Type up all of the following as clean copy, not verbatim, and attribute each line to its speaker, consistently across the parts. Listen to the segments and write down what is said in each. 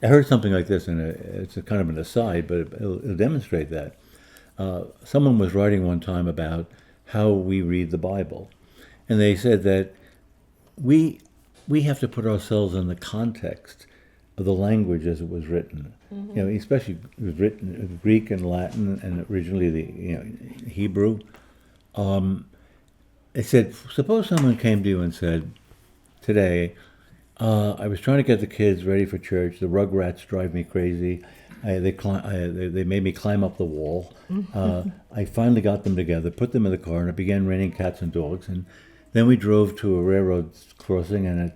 Speaker 1: I heard something like this, and it's a kind of an aside, but it'll demonstrate that. Someone was writing one time about how we read the Bible, and they said that we we have to put ourselves in the context of the language as it was written. You know, especially it was written in Greek and Latin, and originally the Hebrew. It said, suppose someone came to you and said, today, I was trying to get the kids ready for church. The Rugrats drive me crazy. They made me climb up the wall. I finally got them together, put them in the car, and it began raining cats and dogs. And then we drove to a railroad crossing, and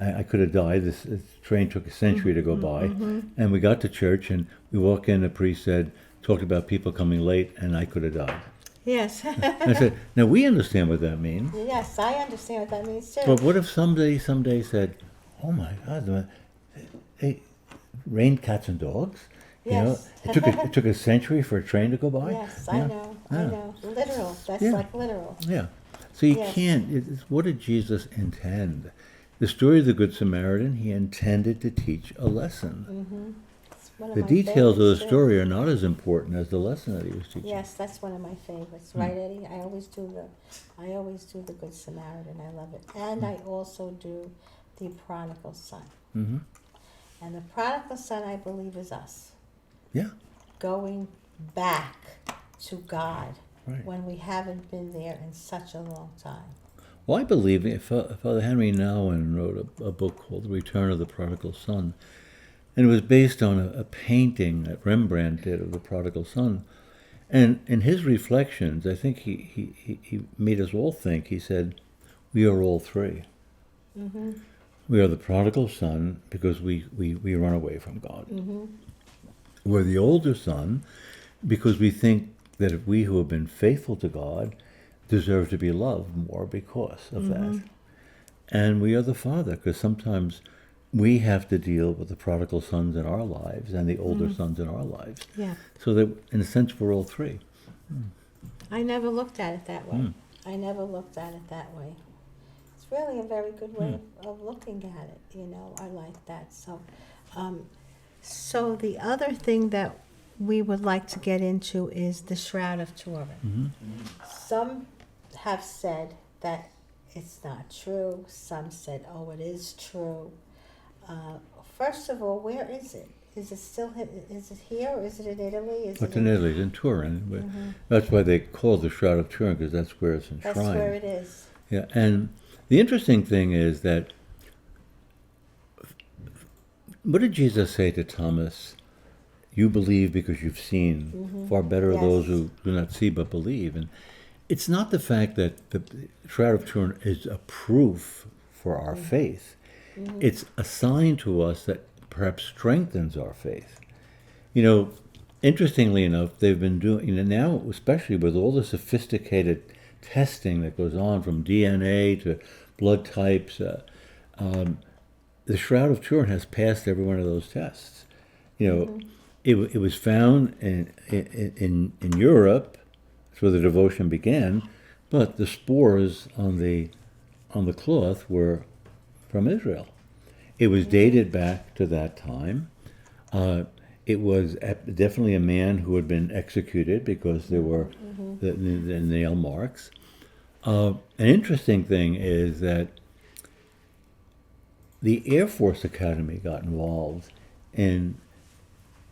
Speaker 1: I could have died. This train took a century to go by. And we got to church, and we walked in. The priest talked about people coming late, and I could have died.
Speaker 2: Yes.
Speaker 1: I said, now we understand what that means.
Speaker 2: Yes, I understand what that means too.
Speaker 1: But what if someday said, oh my God, they rained cats and dogs? You know,
Speaker 2: Yes.
Speaker 1: it took a century for a train to go by.
Speaker 2: Yes,
Speaker 1: Yeah.
Speaker 2: I know. Literal. That's
Speaker 1: Yeah.
Speaker 2: like literal.
Speaker 1: Yeah. So you
Speaker 2: Yes.
Speaker 1: can't. What did Jesus intend? The story of the Good Samaritan, he intended to teach a lesson.
Speaker 2: It's one of
Speaker 1: The
Speaker 2: my
Speaker 1: details of the
Speaker 2: favorites, too.
Speaker 1: story are not as important as the lesson that he was teaching.
Speaker 2: Yes, that's one of my favorites, right, Eddie? I always do the Good Samaritan. I love it, and I also do the Prodigal Son.
Speaker 1: Mm-hmm.
Speaker 2: And the Prodigal Son, I believe, is us
Speaker 1: Yeah.
Speaker 2: going back to God
Speaker 1: Right.
Speaker 2: when we haven't been there in such a long time.
Speaker 1: Well, I believe Father Henri Nouwen wrote a book called The Return of the Prodigal Son. And it was based on a painting that Rembrandt did of the prodigal son. And in his reflections, I think he made us all think, he said, we are all three.
Speaker 2: Mm-hmm.
Speaker 1: We are the prodigal son because we run away from God.
Speaker 2: Mm-hmm.
Speaker 1: We're the older son because we think that if we who have been faithful to God deserve to be loved more because of that. And we are the father because sometimes we have to deal with the prodigal sons in our lives and the older sons in our lives.
Speaker 2: Yeah.
Speaker 1: So that, in a sense, we're all three.
Speaker 2: I never looked at it that way. I never looked at it that way. It's really a very good way of looking at it. You know, I like that. So, so the other thing that we would like to get into is the Shroud of Turin. Some have said that it's not true. Some said, oh, it is true. First of all, where is it? Is it here or is it in Italy?
Speaker 1: It's in Italy, it's in Turin. But that's why they call it the Shroud of Turin, because that's where it's enshrined.
Speaker 2: That's where it is.
Speaker 1: Yeah, and the interesting thing is that, what did Jesus say to Thomas? You believe because you've seen. Far better are those who do not see but believe. And it's not the fact that the Shroud of Turin is a proof for our faith. It's a sign to us that perhaps strengthens our faith. You know, interestingly enough, they've been doing, now, especially with all the sophisticated testing that goes on from DNA to blood types, the Shroud of Turin has passed every one of those tests. You know, it was found in Europe, that's where the devotion began, but the spores on the cloth were from Israel. It was dated back to that time. It was definitely a man who had been executed because there were the nail marks. An interesting thing is that the Air Force Academy got involved in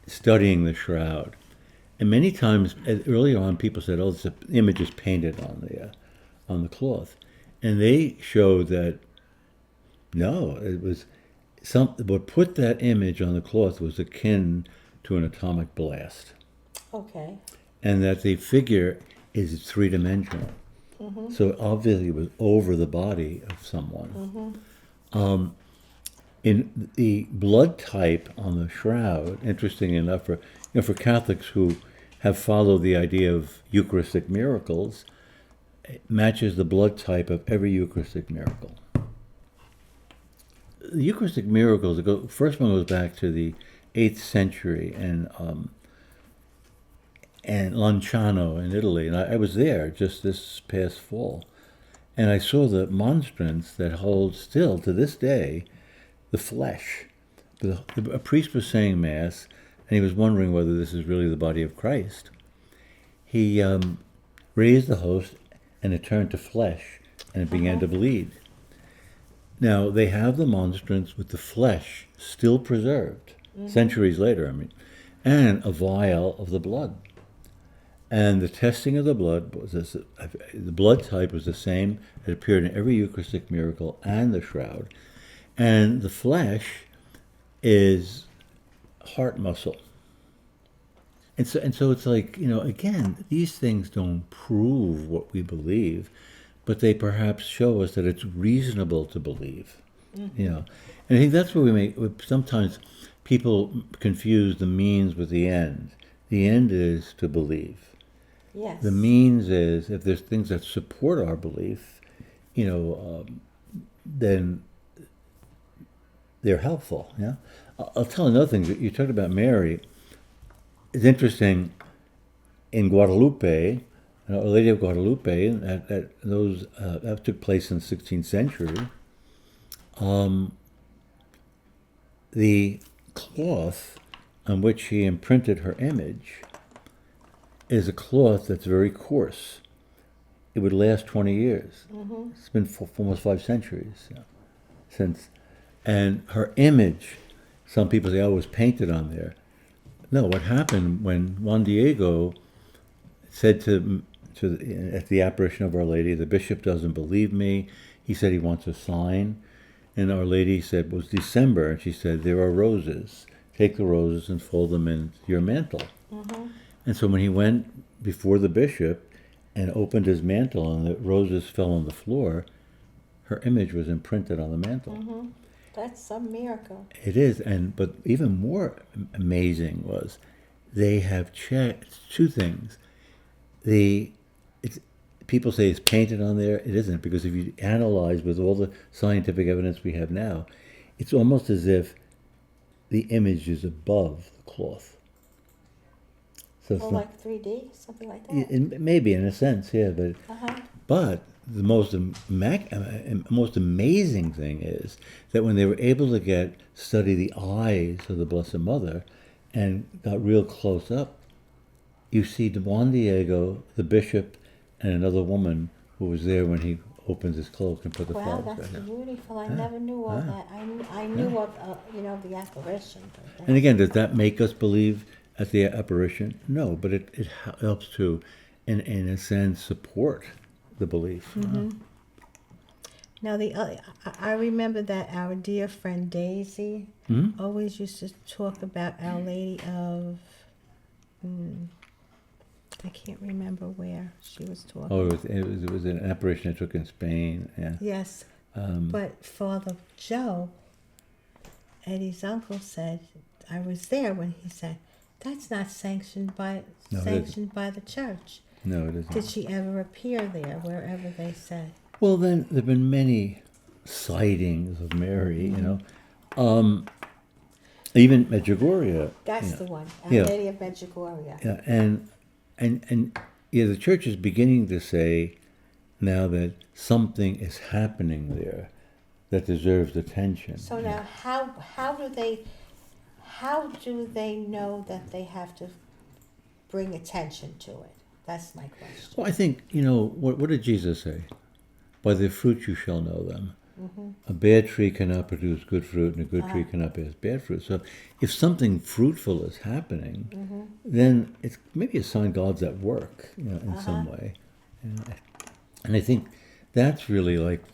Speaker 1: studying the shroud. And many times, early on, people said, oh, the image is painted on the cloth. And they showed that, no, it was what put that image on the cloth was akin to an atomic blast. Okay. And that the figure is three-dimensional. So obviously it was over the body of someone. In the blood type on the shroud, interesting enough, for Catholics who have followed the idea of Eucharistic miracles, it matches the blood type of every Eucharistic miracle. The Eucharistic miracles, the first one goes back to the 8th century and Lanciano in Italy, and I was there just this past fall, and I saw the monstrance that holds still to this day the flesh, a priest was saying Mass, and he was wondering whether this is really the body of Christ. He raised the host, and it turned to flesh, and it began to bleed. Now, they have the monstrance with the flesh still preserved, centuries later, and a vial of the blood. And the testing of the blood was the blood type was the same. It appeared in every Eucharistic miracle and the shroud. And the flesh is heart muscle. And so it's like, again, these things don't prove what we believe, but they perhaps show us that it's reasonable to believe. And I think that's where sometimes people confuse the means with the end. The end is to believe.
Speaker 2: Yes.
Speaker 1: The means is, if there's things that support our belief, then they're helpful. Yeah. I'll tell another thing. You talked about Mary. It's interesting. In Guadalupe, Our Lady of Guadalupe, that took place in the 16th century. The cloth on which she imprinted her image is a cloth that's very coarse. It would last 20 years. Mm-hmm. It's been for almost 5 centuries since. And her image, some people say, was painted on there. No, what happened when Juan Diego said at the apparition of Our Lady, the bishop doesn't believe me. He said he wants a sign. And Our Lady said, it was December, and she said, there are roses. Take the roses and fold them in your mantle. Mm-hmm. And so when he went before the bishop and opened his mantle and the roses fell on the floor, her image was imprinted on the mantle.
Speaker 2: Mm-hmm. That's some miracle.
Speaker 1: It is, but even more amazing was they have checked 2 things. People say it's painted on there. It isn't, because if you analyze with all the scientific evidence we have now, it's almost as if the image is above the cloth. So it's
Speaker 2: like 3D, something like that.
Speaker 1: Maybe in a sense, yeah, but the most amazing thing is that when they were able to study the eyes of the Blessed Mother and got real close up, you see Juan Diego, the bishop, and another woman who was there when he opened his cloak and put the flowers
Speaker 2: Wow, that's
Speaker 1: right now.
Speaker 2: beautiful. I never knew all that. I knew of the apparition.
Speaker 1: And again, does that make us believe at the apparition? No, but it helps to, in a sense, support the belief.
Speaker 2: Mm-hmm. Now, I remember that our dear friend Daisy always used to talk about Our Lady of... I can't remember where she was talking.
Speaker 1: Oh, it was an apparition it took in Spain. Yeah.
Speaker 2: Yes, but Father Joe, Eddie's uncle, said, I was there when he said, that's not sanctioned by the church.
Speaker 1: No, it isn't.
Speaker 2: Did she ever appear there, wherever they said?
Speaker 1: Well, then there have been many sightings of Mary. Even Medjugorje.
Speaker 2: That's the one, Our Lady of Medjugorje.
Speaker 1: Yeah, and the church is beginning to say now that something is happening there that deserves attention.
Speaker 2: So now, how do they know that they have to bring attention to it? That's my question.
Speaker 1: Well, I think, what did Jesus say? By their fruit you shall know them. Mm-hmm. A bad tree cannot produce good fruit, and a good tree cannot produce bad fruit. So if something fruitful is happening, then it's maybe a sign God's at work, in some way. And I think that's really like...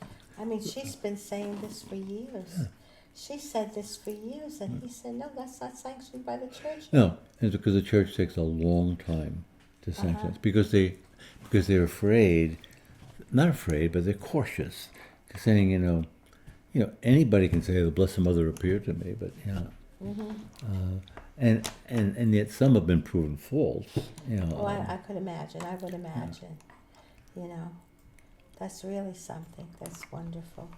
Speaker 2: she's been saying this for years. Yeah. She said this for years, and he said, no, that's not sanctioned by the church.
Speaker 1: No, it's because the church takes a long time to sanction it. Because they're afraid, not afraid, but they're cautious. They're saying, anybody can say the Blessed Mother appeared to me, but and yet some have been proven false.
Speaker 2: I could imagine. I would imagine. That's really something. That's wonderful.